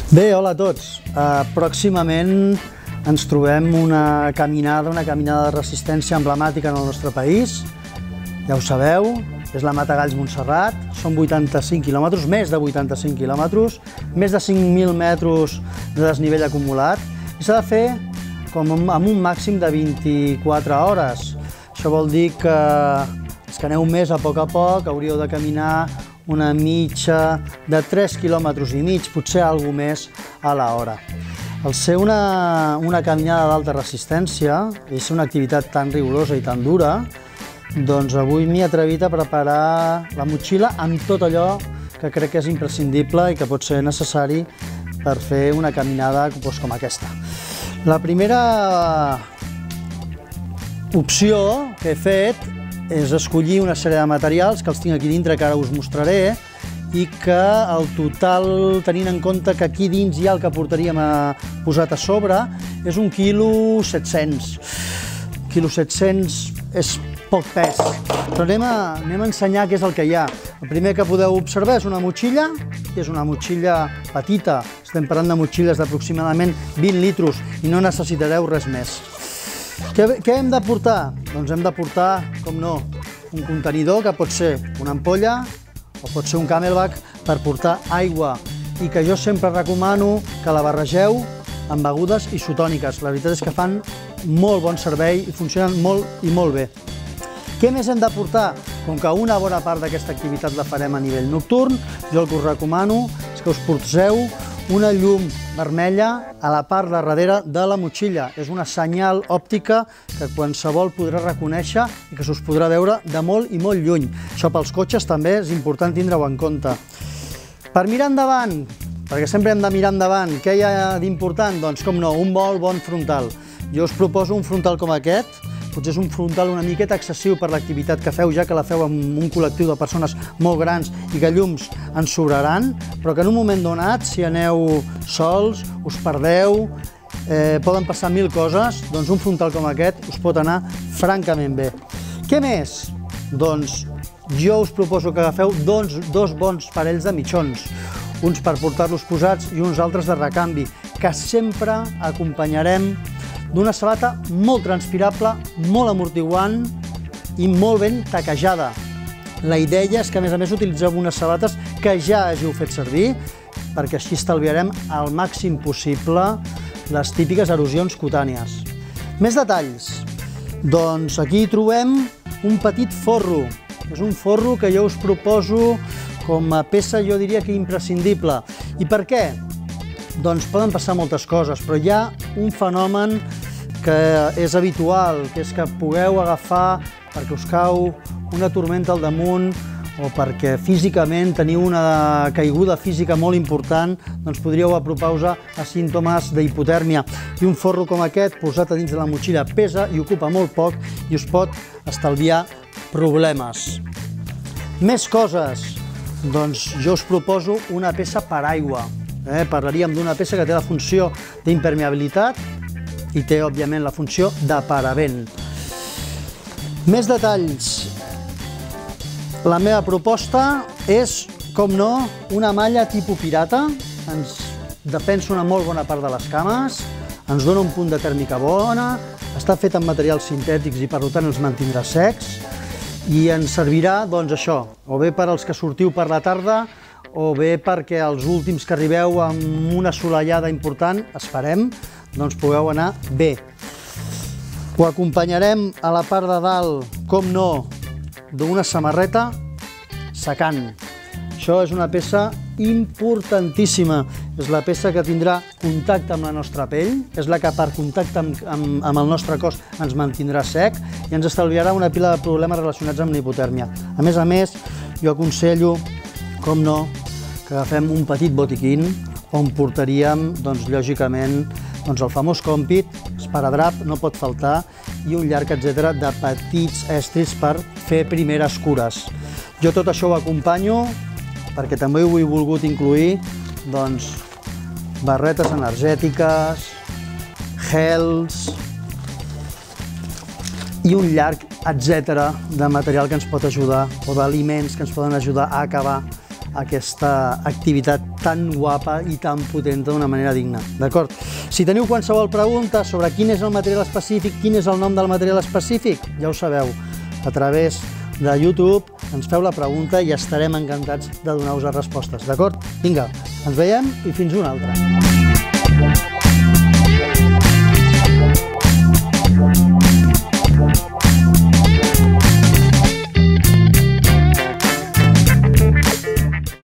Bé, hola a tots. Pròximament ens trobem una caminada de resistència emblemàtica en el nostre país. Ja ho sabeu, és la Matagalls Montserrat, són 85 quilòmetres, més de 85 quilòmetres, més de 5.000 metres de desnivell acumulat, i s'ha de fer amb un màxim de 24 hores. Això vol dir que els que aneu més a poc, hauríeu de caminar una mitja de 3,5 quilòmetres, potser alguna més a l'hora. Al ser una caminada d'alta resistència, i ser una activitat tan rigorosa i tan dura, doncs avui m'he atrevit a preparar la motxilla amb tot allò que crec que és imprescindible i que pot ser necessari per fer una caminada com aquesta. La primera opció que he fet és escollir una sèrie de materials que els tinc aquí dintre, que ara us mostraré, i que el total, tenint en compte que aquí dins hi ha el que portaríem posat a sobre, és 1,7 kg. 1,7 kg és poc pes, però anem a ensenyar què és el que hi ha. El primer que podeu observar és una motxilla, que és una motxilla petita, estem parlant de motxilles d'aproximadament 20 litres i no necessitareu res més. Què hem de portar? Doncs hem de portar, com no, un contenidor que pot ser una ampolla o pot ser un camelback per portar aigua i que jo sempre recomano que la barregeu amb begudes isotòniques. La veritat és que fan molt bon servei i funcionen molt i molt bé. Què més hem de portar? Com que una bona part d'aquesta activitat la farem a nivell nocturn, jo el que us recomano és que us porteu una llum vermella a la part de darrere de la motxilla. És una senyal òptica que qualsevol podrà reconèixer i que s'us podrà veure de molt i molt lluny. Això pels cotxes també és important tindre-ho en compte. Per mirar endavant, perquè sempre hem de mirar endavant, què hi ha d'important? Doncs, com no, un molt bon frontal. Jo us proposo un frontal com aquest. Potser és un frontal una miqueta excessiu per l'activitat que feu, ja que la feu amb un col·lectiu de persones molt grans i que llums ens sobraran, però que en un moment donat, si aneu sols, us perdeu, poden passar 1000 coses, doncs un frontal com aquest us pot anar francament bé. Què més? Doncs jo us proposo que agafeu dos bons parells de mitjons, uns per portar-los posats i uns altres de recanvi, que sempre acompanyarem d'una sabata molt transpirable, molt amortiguant i molt ben taquejada. La idea és que, a més, utilitzeu unes sabates que ja hàgiu fet servir, perquè així estalviarem al màxim possible les típiques erosions cutànies. Més detalls. Doncs aquí trobem un petit forro. És un forro que jo us proposo com a peça, jo diria que imprescindible. I per què? Doncs poden passar moltes coses, però hi ha un fenomen que és habitual, que és que pugueu agafar perquè us cau una tormenta al damunt o perquè físicament teniu una caiguda física molt important, doncs podríeu apropar-vos a símptomes d'hipotèrmia. I un forro com aquest, posat a dins de la motxilla, pesa i ocupa molt poc i us pot estalviar problemes. Més coses. Doncs jo us proposo una peça per aigua. Parlaríem d'una peça que té la funció d'impermeabilitat i té, òbviament, la funció de paravent. Més detalls. La meva proposta és, com no, una malla tipus pirata. Ens defensa una molt bona part de les cames, ens dona un punt de tèrmica bona, està fet amb materials sintètics i per tant els mantindrà secs i ens servirà, doncs això, o bé per als que sortiu per la tarda o bé perquè els últims que arribeu amb una assolellada important, esperem, doncs pugueu anar bé. Ho acompanyarem a la part de dalt, com no, d'una samarreta secant. Això és una peça importantíssima. És la peça que tindrà contacte amb la nostra pell, és la que per contacte amb el nostre cos ens mantindrà sec i ens estalviarà una pila de problemes relacionats amb la hipotèrmia. A més, jo aconsello, com no, que agafem un petit botiquín on portaríem, doncs, lògicament, el famós Comfit, esparadrap, no pot faltar, i un llarg, etc., de petits estris per fer primeres cures. Jo tot això ho acompanyo perquè també ho he volgut incluir, doncs, barretes energètiques, gels i un llarg, etc., de material que ens pot ajudar, o d'aliments que ens poden ajudar a acabar aquesta activitat tan guapa i tan potent d'una manera digna, d'acord? Si teniu qualsevol pregunta sobre quin és el material específic, quin és el nom del material específic, ja ho sabeu, a través de YouTube ens feu la pregunta i estarem encantats de donar-vos les respostes, d'acord? Vinga, ens veiem i fins una altra.